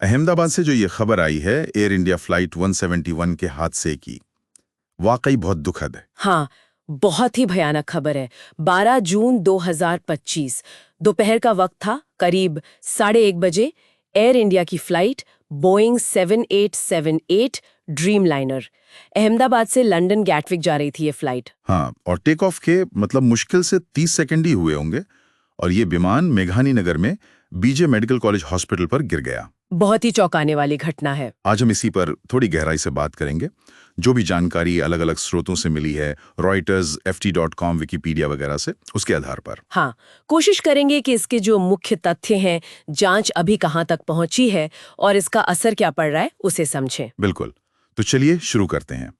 अहमदाबाद से जो ये खबर आई है एयर इंडिया फ्लाइट 171 के हादसे की, वाकई बहुत दुखद है। हाँ, बहुत ही भयानक खबर है। 12 जून 2025 दोपहर का वक्त था, करीब 1:30 बजे। एयर इंडिया की flight Boeing 7878 dream liner Ahmedabad से लंदन गैटविक जा रही थी ये फ्लाइट। हाँ, और टेक ऑफ के मतलब मुश्किल से 30 सेकंड ही हुए होंगे और ये विमान मेघानी नगर में बीजे मेडिकल कॉलेज हॉस्पिटल पर गिर गया। बहुत ही चौंकाने वाली घटना है। आज हम इसी पर थोड़ी गहराई से बात करेंगे। जो भी जानकारी अलग अलग स्रोतों से मिली है, रॉयटर्स, ft.com, विकिपीडिया वगैरह से, उसके आधार पर हाँ, कोशिश करेंगे कि इसके जो मुख्य तथ्य हैं, जांच अभी कहाँ तक पहुंची है और इसका असर क्या पड़ रहा है, उसे समझें। बिल्कुल, तो चलिए शुरू करते हैं।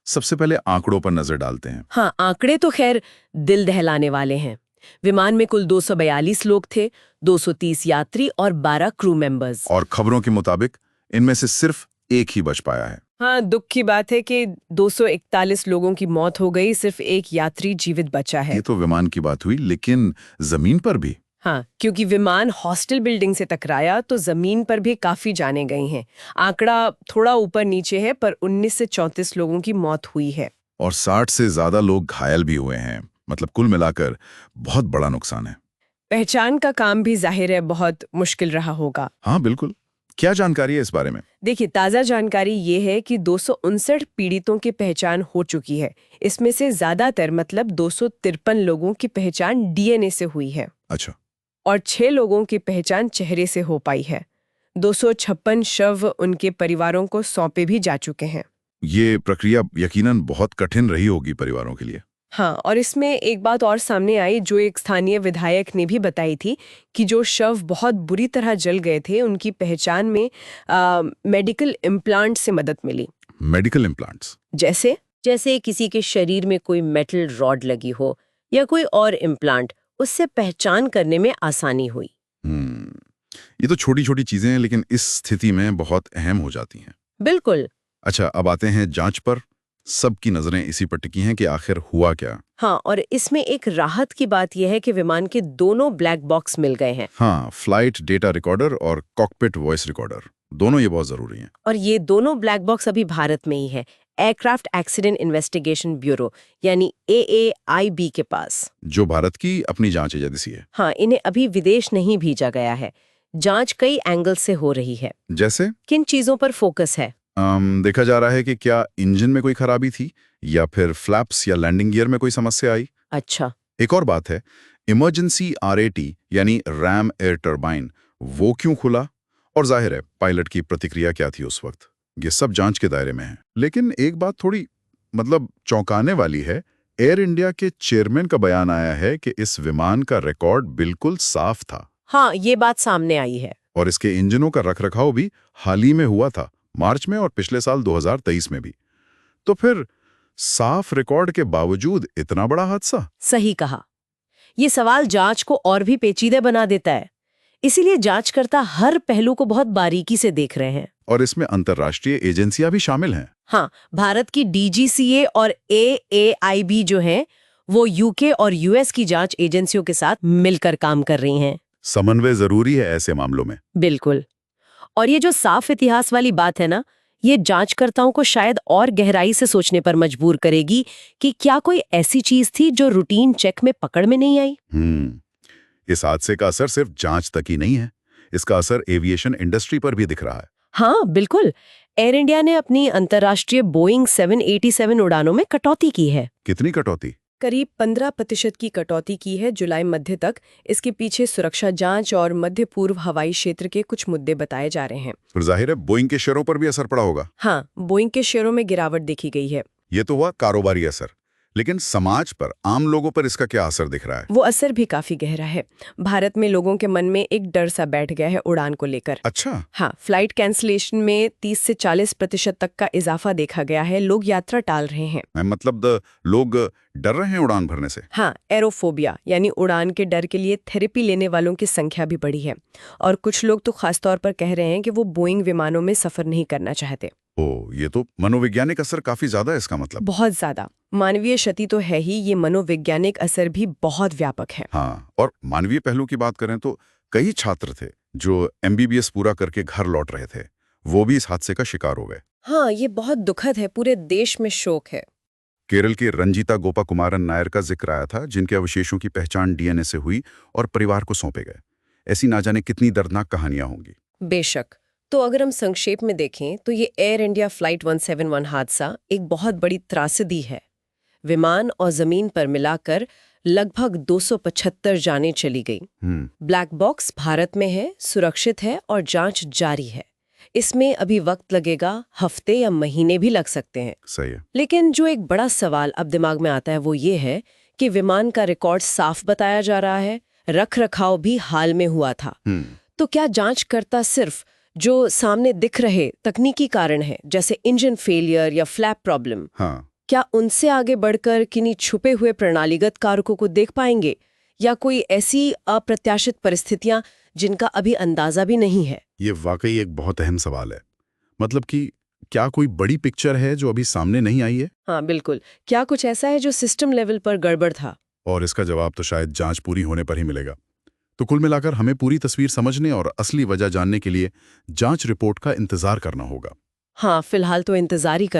सबसे पहले आंकड़ों पर नजर डालते हैं। हाँ, आंकड़े तो खैर दिल दहलाने वाले हैं। विमान में कुल 242 लोग थे, 230 यात्री और 12 क्रू मेंबर्स। और खबरों के मुताबिक इनमें से सिर्फ एक ही बच पाया है। हाँ, दुख की बात है कि 241 लोगों की मौत हो गई, सिर्फ एक यात्री जीवित बचा है। ये तो विमान की बात हुई, लेकिन जमीन पर भी? हाँ, क्योंकि विमान हॉस्टल बिल्डिंग से टकराया तो जमीन पर भी काफी जाने गई हैं। आंकड़ा थोड़ा ऊपर नीचे है, पर 19 से 34 लोगों की मौत हुई है और 60 से ज्यादा लोग घायल भी हुए हैं। मतलब कुल मिलाकर बहुत बड़ा नुकसान है। पहचान का काम भी जाहिर है बहुत मुश्किल रहा होगा। हाँ बिल्कुल। क्या जानकारी है इस बारे में? देखिए, ताज़ा जानकारी ये है कि 259 पीड़ितों की पहचान हो चुकी है। इसमें से ज्यादातर मतलब 253 लोगों की पहचान डीएनए से हुई है। अच्छा। और 6 लोगों की पहचान चेहरे से हो पाई है। 256 शव उनके परिवारों को सौंपे भी जा चुके हैं। ये प्रक्रिया यकीनन बहुत कठिन रही होगी परिवारों के लिए। हाँ, और इसमें एक बात और सामने आई जो एक स्थानीय विधायक ने भी बताई थी कि जो शव बहुत बुरी तरह जल गए थे, उनकी पहचान में मेडिकल इम्प्लांट से मदद मिली। Medical implants? जैसे किसी के शरीर में कोई मेटल रॉड लगी हो या कोई और इम्प्लांट, उससे पहचान करने में आसानी हुई। ये तो छोटी छोटी चीजें हैं, लेकिन इस स्थिति में बहुत अहम हो जाती हैं। बिल्कुल। अच्छा, अब आते हैं जांच पर। सबकी नजरें इसी पर टिकी हैं कि आखिर हुआ क्या। हाँ, और इसमें एक राहत की बात यह है कि विमान के दोनों ब्लैक बॉक्स मिल गए हैं। हाँ, फ्लाइट डेटा रिकॉर्डर और कॉकपिट वॉइस रिकॉर्डर, दोनों ये बहुत जरूरी हैं। और ये दोनों ब्लैक बॉक्स अभी भारत में ही है, एयरक्राफ्ट एक्सीडेंट इन्वेस्टिगेशन ब्यूरो यानी AAIB के पास, जो भारत की अपनी जांच एजेंसी है। हाँ, इन्हें अभी विदेश नहीं भेजा गया है। जांच कई एंगल से हो रही है। जैसे? किन चीजों पर फोकस है? देखा जा रहा है कि क्या इंजन में कोई खराबी थी या फिर फ्लैप्स या लैंडिंग गियर में कोई समस्या आई। अच्छा। एक और बात है, इमरजेंसी RAT यानी रैम एयर टर्बाइन, वो क्यों खुला, और जाहिर है पायलट की प्रतिक्रिया क्या थी उस वक्त। ये सब जांच के दायरे में है। लेकिन एक बात थोड़ी चौंकाने वाली है। एयर इंडिया के चेयरमैन का बयान आया है कि इस विमान का रिकॉर्ड बिल्कुल साफ था। हाँ, ये बात सामने आई है। और इसके इंजनों का रखरखाव भी हाल ही में हुआ था, मार्च में, और पिछले साल 2023 में भी। तो फिर साफ रिकॉर्ड के बावजूद इतना बड़ा हादसा? सही कहा। ये सवाल जांच को और भी पेचीदा बना देता है। इसीलिए जांचकर्ता हर पहलू को बहुत बारीकी से देख रहे हैं। और इसमें अंतर्राष्ट्रीय एजेंसियां भी शामिल हैं। हाँ, भारत की DGCA और AAIB जो हैं, वो UK और US की जांच एजेंसियों के साथ मिलकर काम कर रही हैं। समन्वय जरूरी है ऐसे मामलों में। बिल्कुल। और ये जो साफ इतिहास वाली बात है ना, ये जांचकर्ताओं को शायद और गहराई से सोचने पर मजबूर करेगी कि क्या कोई ऐसी चीज थी जो रूटीन चेक में पकड़ में नहीं आई। इस हादसे का असर सिर्फ जांच तक ही नहीं है, इसका असर एविएशन इंडस्ट्री पर भी दिख रहा है। हाँ बिल्कुल। एयर इंडिया ने अपनी अंतर्राष्ट्रीय बोइंग 787 उड़ानों में कटौती की है। कितनी कटौती? करीब 15% की कटौती की है जुलाई मध्य तक। इसके पीछे सुरक्षा जांच और मध्य पूर्व हवाई क्षेत्र के कुछ मुद्दे बताए जा रहे हैं। फिर जाहिर है बोइंग के शेयरों पर भी असर पड़ा होगा। हाँ, बोइंग के शेयरों में गिरावट देखी गई है। ये तो हुआ कारोबारी असर, लेकिन समाज पर, आम लोगों पर इसका क्या असर दिख रहा है? वो असर भी काफी गहरा है। भारत में लोगों के मन में एक डर सा बैठ गया है उड़ान को लेकर। अच्छा। हाँ, फ्लाइट कैंसिलेशन में 30 से 40% तक का इजाफा देखा गया है। लोग यात्रा टाल रहे हैं। लोग डर रहे हैं उड़ान भरने से। हाँ, एरोफोबिया यानी उड़ान के डर के लिए थेरेपी लेने वालों की संख्या भी बढ़ी है। और कुछ लोग तो खासतौर पर कह रहे हैं कि वो बोइंग विमानों में सफर नहीं करना चाहते। ये तो मनोवैज्ञानिक असर काफी ज्यादा है इसका मतलब। बहुत ज्यादा। मानवीय क्षति तो है ही, ये मनोवैज्ञानिक असर भी बहुत व्यापक है। हाँ, और मानवीय पहलू की बात करें तो कई छात्र थे जो एमबीबीएस पूरा करके घर लौट रहे थे, वो भी इस हादसे का शिकार हो गए। हाँ, ये बहुत दुखद है, पूरे देश में शोक है। केरल के रंजीता गोपाकुमारन नायर का जिक्र आया था, जिनके अवशेषों की पहचान डीएनए से हुई और परिवार को सौंपे गए। ऐसी ना जाने कितनी दर्दनाक कहानियां होंगी। बेशक। तो अगर हम संक्षेप में देखें तो ये एयर इंडिया फ्लाइट 171 हादसा एक बहुत बड़ी त्रासदी है। विमान और जमीन पर मिलाकर लगभग 275 जानें चली गई। ब्लैक बॉक्स भारत में है, सुरक्षित है और जांच जारी है। इसमें अभी वक्त लगेगा, हफ्ते या महीने भी लग सकते हैं। सही है। लेकिन जो एक बड़ा सवाल अब दिमाग में आता है वो ये है कि विमान का रिकॉर्ड साफ बताया जा रहा है, रख रखाव भी हाल में हुआ था। तो क्या जांचकर्ता सिर्फ जो सामने दिख रहे तकनीकी कारण है, जैसे इंजन फेलियर या फ्लैप प्रॉब्लम, हाँ, क्या उनसे आगे बढ़कर किन्हीं छुपे हुए प्रणालीगत कारकों को देख पाएंगे, या कोई ऐसी अप्रत्याशित परिस्थितियां जिनका अभी अंदाजा भी नहीं है? ये वाकई एक बहुत अहम सवाल है। मतलब कि क्या कोई बड़ी पिक्चर है जो अभी सामने नहीं आई है? हाँ बिल्कुल, क्या कुछ ऐसा है जो सिस्टम लेवल पर गड़बड़ था? और इसका जवाब तो शायद जांच पूरी होने पर ही मिलेगा। तो कुल मिलाकर हमें पूरी तस्वीर समझने और असली वजह जानने के लिए जांच रिपोर्ट का इंतजार करना होगा। हाँ, फिलहाल तो इंतजार ही कर